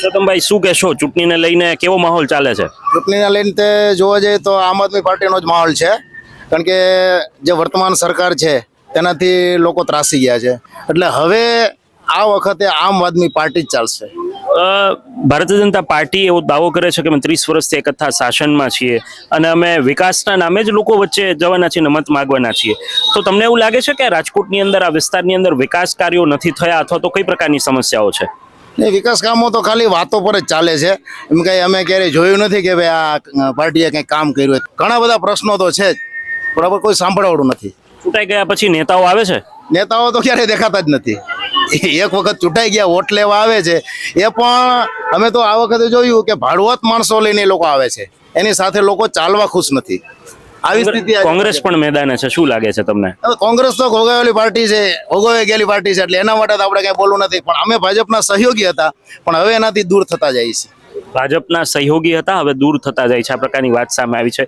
પુરુષોત્તમભાઈ શું કહેશો, ચૂંટણીને લઈને કેવો માહોલ ચાલે છે? ચૂંટણીને લઈને તે જોવા જઈએ તો આમ આદમી પાર્ટીનો જ માહોલ છે, કારણ કે જે વર્તમાન સરકાર છે તેનાથી લોકો ત્રાસી ગયા છે, એટલે હવે આ વખતે આમ આદમી પાર્ટી જ ચાલશે. ભારતીય જનતા પાર્ટી એવો દાવો કરે છે કે અમે 30 વર્ષથી એકથા શાસનમાં છીએ અને અમે વિકાસના નામે જ લોકો વચ્ચે જવાના છીએ, મત માગવાના છીએ. તો તમને એવું લાગે છે કે રાજકોટની અંદર, આ વિસ્તારની અંદર વિકાસ કાર્યો નથી થયા અથવા તો કઈ પ્રકારની સમસ્યાઓ છે? ને વિકાસ કામો તો ખાલી વાતો પર જ ચાલે છે, એમ કંઈ અમે ક્યારેય જોયું નથી કે ભાઈ આ પાર્ટીએ કંઈ કામ કર્યું હોય. ઘણા બધા પ્રશ્નો તો છે જ, બરાબર, કોઈ સાંભળવાળું નથી. ચૂંટાઈ ગયા પછી નેતાઓ આવે છે? નેતાઓ તો ક્યારેય દેખાતા જ નથી. એક વખત ચૂંટાઈ ગયા, વોટ લેવા આવે છે, એ પણ અમે તો આ વખતે જોયું કે ભાડુઆત માણસો લઈને એ લોકો આવે છે, એની સાથે લોકો ચાલવા ખુશ નથી. આવી સ્થિતિ કોંગ્રેસ પણ મેદાને છે, શું લાગે છે તમને? કોંગ્રેસ તો ભોગવેલી પાર્ટી છે, ભોગવે ગયેલી પાર્ટી છે, એટલે એના માટે તો આપણે કઈ બોલવું નથી. પણ અમે ભાજપના સહયોગી હતા, પણ હવે એનાથી દૂર થતા જાય છે. ભાજપના સહયોગી હતા, હવે દૂર થતા જાય છે, આ પ્રકારની વાત સામે આવી છે.